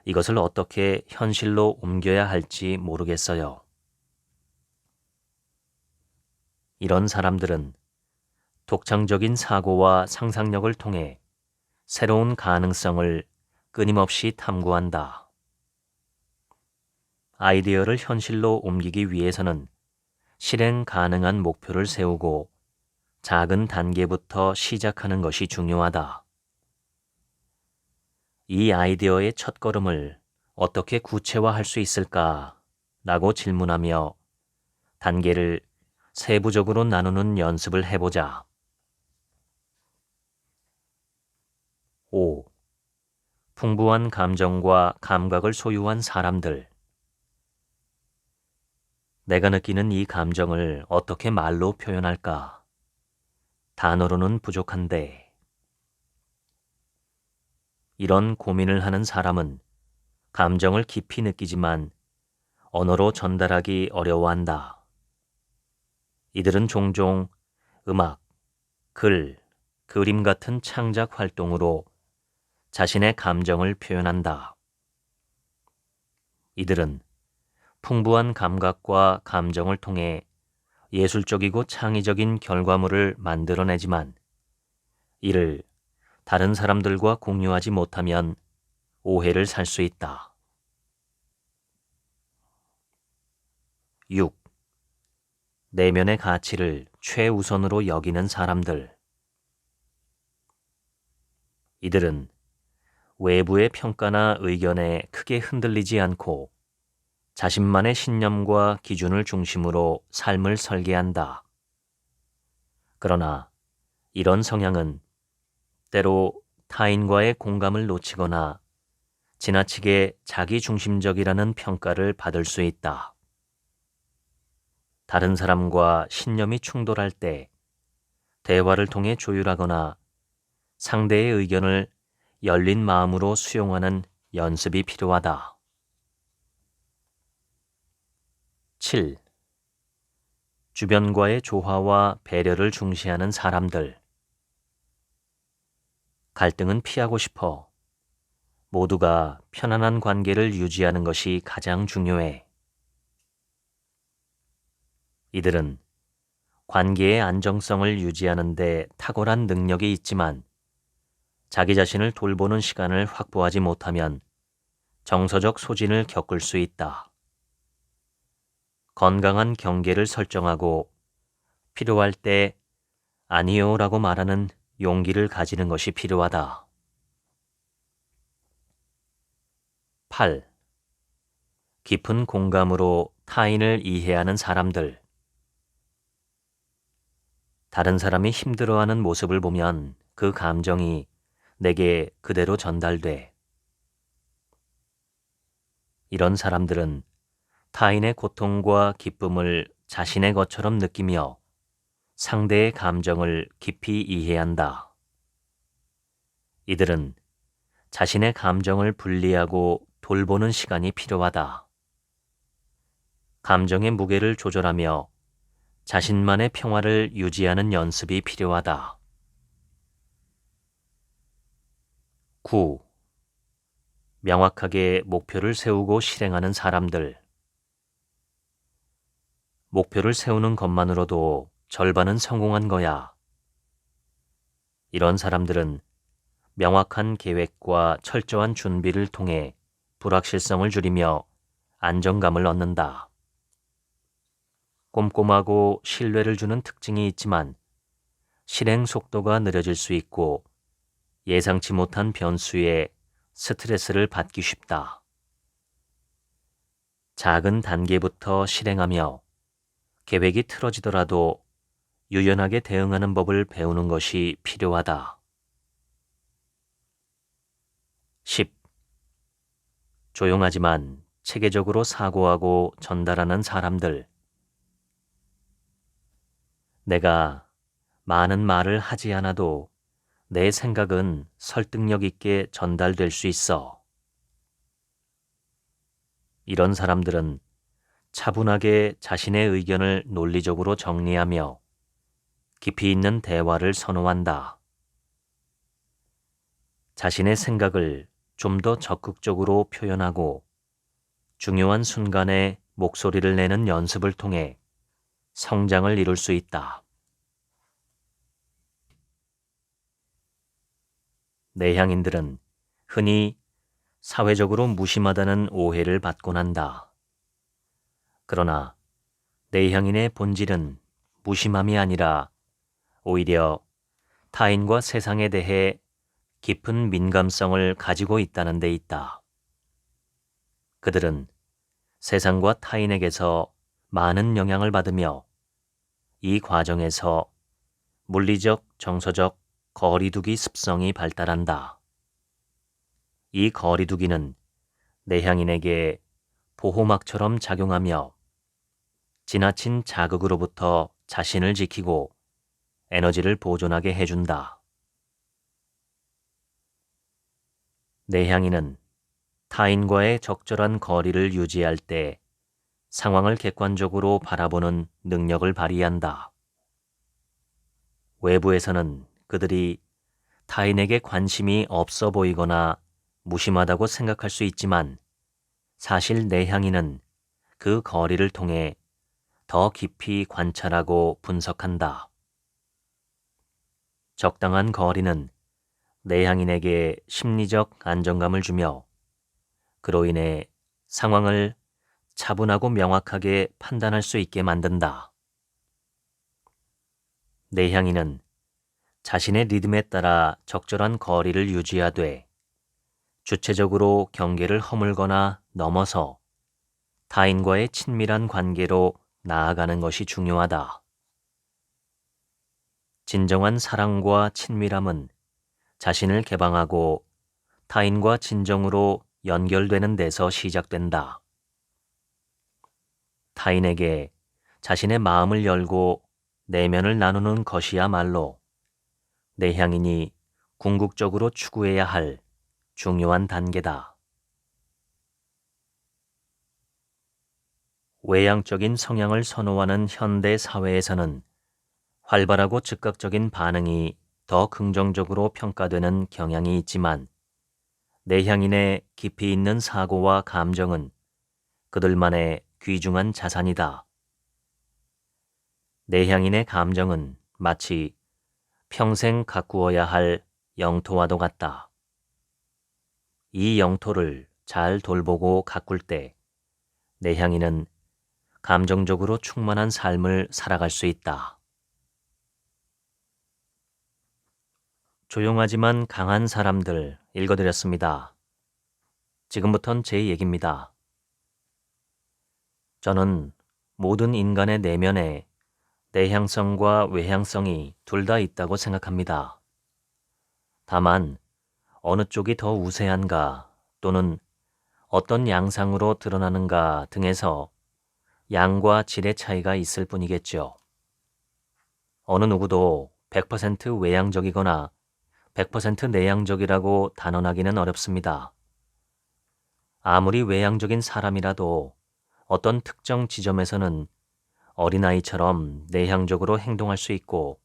이것을 어떻게 현실로 옮겨야 할지 모르겠어요. 이런 사람들은 독창적인 사고와 상상력을 통해 새로운 가능성을 끊임없이 탐구한다. 아이디어를 현실로 옮기기 위해서는 실행 가능한 목표를 세우고 작은 단계부터 시작하는 것이 중요하다. 이 아이디어의 첫걸음을 어떻게 구체화할 수 있을까? 라고 질문하며 단계를 세부적으로 나누는 연습을 해보자. 5. 풍부한 감정과 감각을 소유한 사람들. 내가 느끼는 이 감정을 어떻게 말로 표현할까? 단어로는 부족한데. 이런 고민을 하는 사람은 감정을 깊이 느끼지만 언어로 전달하기 어려워한다. 이들은 종종 음악, 글, 그림 같은 창작 활동으로 자신의 감정을 표현한다. 이들은 풍부한 감각과 감정을 통해 예술적이고 창의적인 결과물을 만들어내지만 이를 다른 사람들과 공유하지 못하면 오해를 살 수 있다. 6. 내면의 가치를 최우선으로 여기는 사람들. 이들은 외부의 평가나 의견에 크게 흔들리지 않고 자신만의 신념과 기준을 중심으로 삶을 설계한다. 그러나 이런 성향은 때로 타인과의 공감을 놓치거나 지나치게 자기중심적이라는 평가를 받을 수 있다. 다른 사람과 신념이 충돌할 때 대화를 통해 조율하거나 상대의 의견을 열린 마음으로 수용하는 연습이 필요하다. 7. 주변과의 조화와 배려를 중시하는 사람들. 갈등은 피하고 싶어. 모두가 편안한 관계를 유지하는 것이 가장 중요해. 이들은 관계의 안정성을 유지하는 데 탁월한 능력이 있지만 자기 자신을 돌보는 시간을 확보하지 못하면 정서적 소진을 겪을 수 있다. 건강한 경계를 설정하고 필요할 때 아니요라고 말하는 용기를 가지는 것이 필요하다. 8. 깊은 공감으로 타인을 이해하는 사람들. 다른 사람이 힘들어하는 모습을 보면 그 감정이 내게 그대로 전달돼. 이런 사람들은 타인의 고통과 기쁨을 자신의 것처럼 느끼며 상대의 감정을 깊이 이해한다. 이들은 자신의 감정을 분리하고 돌보는 시간이 필요하다. 감정의 무게를 조절하며 자신만의 평화를 유지하는 연습이 필요하다. 9. 명확하게 목표를 세우고 실행하는 사람들. 목표를 세우는 것만으로도 절반은 성공한 거야. 이런 사람들은 명확한 계획과 철저한 준비를 통해 불확실성을 줄이며 안정감을 얻는다. 꼼꼼하고 신뢰를 주는 특징이 있지만 실행 속도가 느려질 수 있고 예상치 못한 변수에 스트레스를 받기 쉽다. 작은 단계부터 실행하며 계획이 틀어지더라도 유연하게 대응하는 법을 배우는 것이 필요하다. 10. 조용하지만 체계적으로 사고하고 전달하는 사람들. 내가 많은 말을 하지 않아도 내 생각은 설득력 있게 전달될 수 있어. 이런 사람들은 차분하게 자신의 의견을 논리적으로 정리하며 깊이 있는 대화를 선호한다. 자신의 생각을 좀 더 적극적으로 표현하고 중요한 순간에 목소리를 내는 연습을 통해 성장을 이룰 수 있다. 내향인들은 흔히 사회적으로 무심하다는 오해를 받곤 한다. 그러나 내향인의 본질은 무심함이 아니라 오히려 타인과 세상에 대해 깊은 민감성을 가지고 있다는 데 있다. 그들은 세상과 타인에게서 많은 영향을 받으며 이 과정에서 물리적, 정서적 거리두기 습성이 발달한다. 이 거리두기는 내향인에게 보호막처럼 작용하며 지나친 자극으로부터 자신을 지키고 에너지를 보존하게 해준다. 내향인은 타인과의 적절한 거리를 유지할 때 상황을 객관적으로 바라보는 능력을 발휘한다. 외부에서는 그들이 타인에게 관심이 없어 보이거나 무심하다고 생각할 수 있지만 사실 내향인은 그 거리를 통해 더 깊이 관찰하고 분석한다. 적당한 거리는 내향인에게 심리적 안정감을 주며 그로 인해 상황을 차분하고 명확하게 판단할 수 있게 만든다. 내향인은 자신의 리듬에 따라 적절한 거리를 유지하되 주체적으로 경계를 허물거나 넘어서 타인과의 친밀한 관계로 나아가는 것이 중요하다. 진정한 사랑과 친밀함은 자신을 개방하고 타인과 진정으로 연결되는 데서 시작된다. 타인에게 자신의 마음을 열고 내면을 나누는 것이야말로 내향인이 궁극적으로 추구해야 할 중요한 단계다. 외향적인 성향을 선호하는 현대 사회에서는 활발하고 즉각적인 반응이 더 긍정적으로 평가되는 경향이 있지만 내향인의 깊이 있는 사고와 감정은 그들만의 귀중한 자산이다. 내향인의 감정은 마치 평생 가꾸어야 할 영토와도 같다. 이 영토를 잘 돌보고 가꿀 때 내향인은 감정적으로 충만한 삶을 살아갈 수 있다. 조용하지만 강한 사람들 읽어드렸습니다. 지금부턴 제 얘기입니다. 저는 모든 인간의 내면에 내향성과 외향성이 둘 다 있다고 생각합니다. 다만 어느 쪽이 더 우세한가 또는 어떤 양상으로 드러나는가 등에서 양과 질의 차이가 있을 뿐이겠죠. 어느 누구도 100% 외향적이거나 100% 내향적이라고 단언하기는 어렵습니다. 아무리 외향적인 사람이라도 어떤 특정 지점에서는 어린아이처럼 내향적으로 행동할 수 있고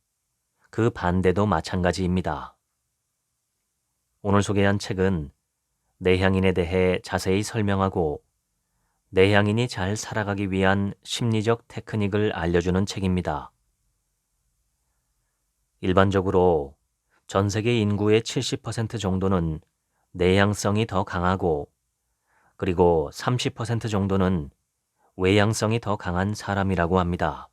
그 반대도 마찬가지입니다. 오늘 소개한 책은 내향인에 대해 자세히 설명하고 내향인이 잘 살아가기 위한 심리적 테크닉을 알려주는 책입니다. 일반적으로 전 세계 인구의 70% 정도는 내향성이 더 강하고 그리고 30% 정도는 외향성이 더 강한 사람이라고 합니다.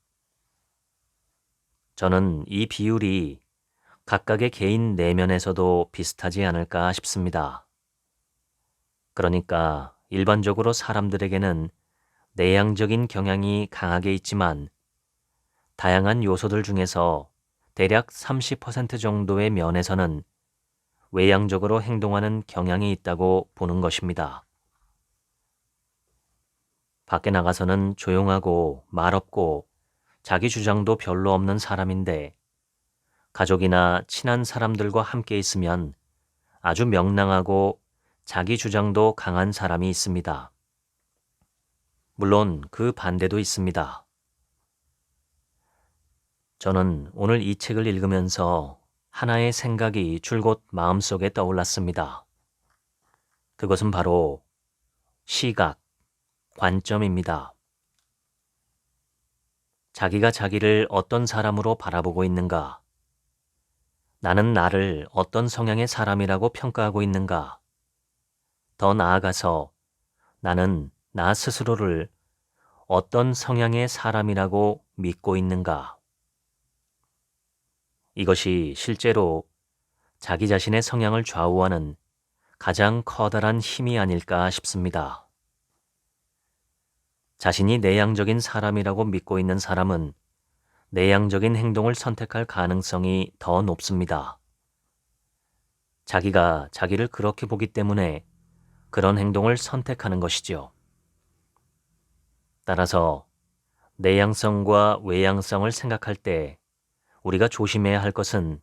저는 이 비율이 각각의 개인 내면에서도 비슷하지 않을까 싶습니다. 그러니까 일반적으로 사람들에게는 내향적인 경향이 강하게 있지만 다양한 요소들 중에서 대략 30% 정도의 면에서는 외향적으로 행동하는 경향이 있다고 보는 것입니다. 밖에 나가서는 조용하고 말없고 자기 주장도 별로 없는 사람인데 가족이나 친한 사람들과 함께 있으면 아주 명랑하고 자기 주장도 강한 사람이 있습니다. 물론 그 반대도 있습니다. 저는 오늘 이 책을 읽으면서 하나의 생각이 줄곧 마음속에 떠올랐습니다. 그것은 바로 시각, 관점입니다. 자기가 자기를 어떤 사람으로 바라보고 있는가? 나는 나를 어떤 성향의 사람이라고 평가하고 있는가? 더 나아가서 나는 나 스스로를 어떤 성향의 사람이라고 믿고 있는가? 이것이 실제로 자기 자신의 성향을 좌우하는 가장 커다란 힘이 아닐까 싶습니다. 자신이 내향적인 사람이라고 믿고 있는 사람은 내향적인 행동을 선택할 가능성이 더 높습니다. 자기가 자기를 그렇게 보기 때문에 그런 행동을 선택하는 것이죠. 따라서 내향성과 외향성을 생각할 때 우리가 조심해야 할 것은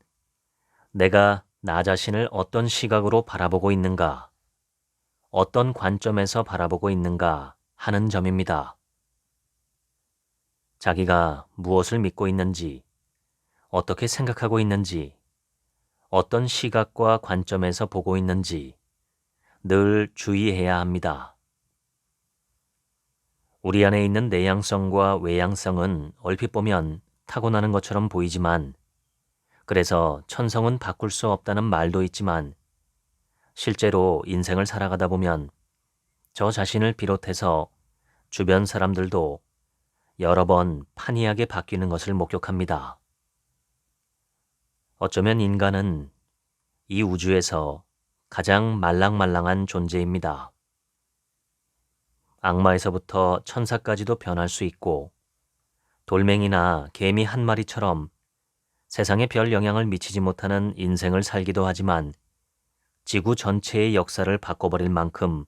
내가 나 자신을 어떤 시각으로 바라보고 있는가, 어떤 관점에서 바라보고 있는가 하는 점입니다. 자기가 무엇을 믿고 있는지, 어떻게 생각하고 있는지, 어떤 시각과 관점에서 보고 있는지 늘 주의해야 합니다. 우리 안에 있는 내향성과 외향성은 얼핏 보면 타고나는 것처럼 보이지만 그래서 천성은 바꿀 수 없다는 말도 있지만 실제로 인생을 살아가다 보면 저 자신을 비롯해서 주변 사람들도 여러 번 판이하게 바뀌는 것을 목격합니다. 어쩌면 인간은 이 우주에서 가장 말랑말랑한 존재입니다. 악마에서부터 천사까지도 변할 수 있고 돌멩이나 개미 한 마리처럼 세상에 별 영향을 미치지 못하는 인생을 살기도 하지만 지구 전체의 역사를 바꿔버릴 만큼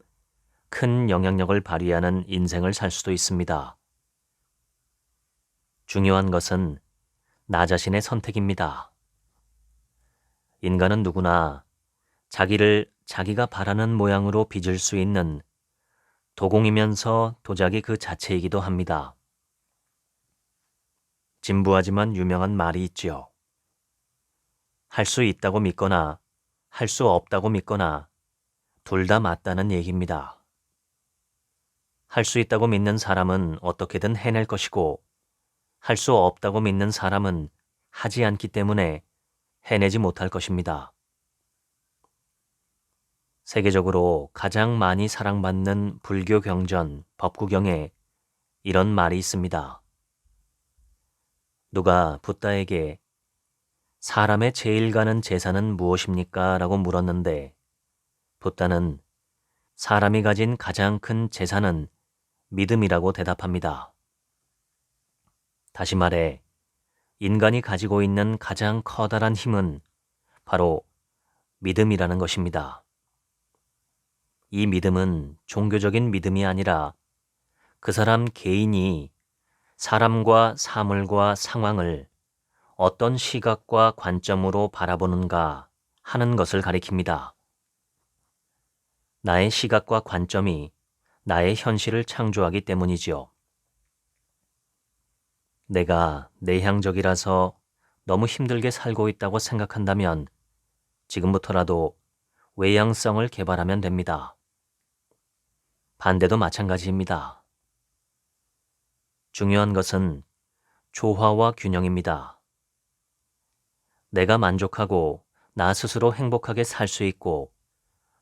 큰 영향력을 발휘하는 인생을 살 수도 있습니다. 중요한 것은 나 자신의 선택입니다. 인간은 누구나 자기를 자기가 바라는 모양으로 빚을 수 있는 도공이면서 도자기 그 자체이기도 합니다. 진부하지만 유명한 말이 있지요. 할 수 있다고 믿거나 할 수 없다고 믿거나 둘 다 맞다는 얘기입니다. 할 수 있다고 믿는 사람은 어떻게든 해낼 것이고 할 수 없다고 믿는 사람은 하지 않기 때문에 해내지 못할 것입니다. 세계적으로 가장 많이 사랑받는 불교 경전 법구경에 이런 말이 있습니다. 누가 붓다에게 사람의 제일 가는 재산은 무엇입니까? 라고 물었는데 붓다는 사람이 가진 가장 큰 재산은 믿음이라고 대답합니다. 다시 말해 인간이 가지고 있는 가장 커다란 힘은 바로 믿음이라는 것입니다. 이 믿음은 종교적인 믿음이 아니라 그 사람 개인이 사람과 사물과 상황을 어떤 시각과 관점으로 바라보는가 하는 것을 가리킵니다. 나의 시각과 관점이 나의 현실을 창조하기 때문이지요. 내가 내향적이라서 너무 힘들게 살고 있다고 생각한다면 지금부터라도 외향성을 개발하면 됩니다. 반대도 마찬가지입니다. 중요한 것은 조화와 균형입니다. 내가 만족하고 나 스스로 행복하게 살 수 있고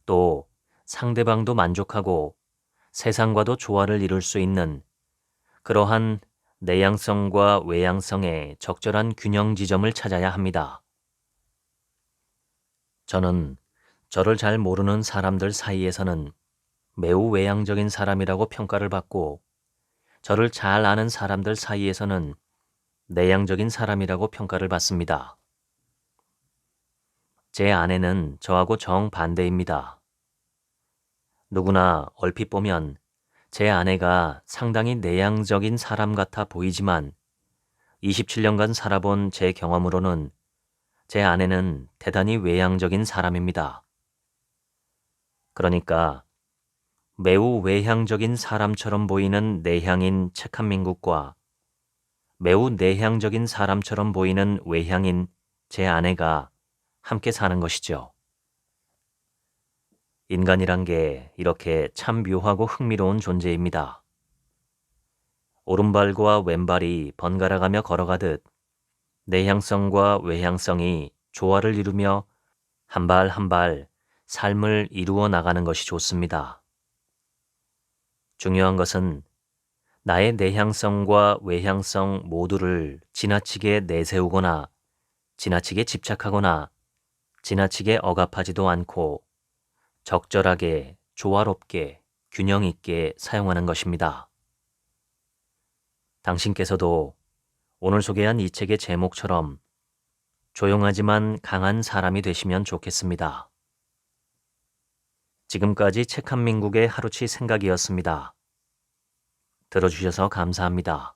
또 상대방도 만족하고 세상과도 조화를 이룰 수 있는 그러한 내향성과 외향성의 적절한 균형 지점을 찾아야 합니다. 저는 저를 잘 모르는 사람들 사이에서는 매우 외향적인 사람이라고 평가를 받고 저를 잘 아는 사람들 사이에서는 내향적인 사람이라고 평가를 받습니다. 제 아내는 저하고 정반대입니다. 누구나 얼핏 보면 제 아내가 상당히 내향적인 사람 같아 보이지만 27년간 살아본 제 경험으로는 제 아내는 대단히 외향적인 사람입니다. 그러니까 매우 외향적인 사람처럼 보이는 내향인 책한민국과 매우 내향적인 사람처럼 보이는 외향인 제 아내가 함께 사는 것이죠. 인간이란 게 이렇게 참 묘하고 흥미로운 존재입니다. 오른발과 왼발이 번갈아가며 걸어가듯 내향성과 외향성이 조화를 이루며 한 발 한 발 삶을 이루어 나가는 것이 좋습니다. 중요한 것은 나의 내향성과 외향성 모두를 지나치게 내세우거나 지나치게 집착하거나 지나치게 억압하지도 않고 적절하게 조화롭게 균형 있게 사용하는 것입니다. 당신께서도 오늘 소개한 이 책의 제목처럼 조용하지만 강한 사람이 되시면 좋겠습니다. 지금까지 책 한 민국의 하루치 생각이었습니다. 들어주셔서 감사합니다.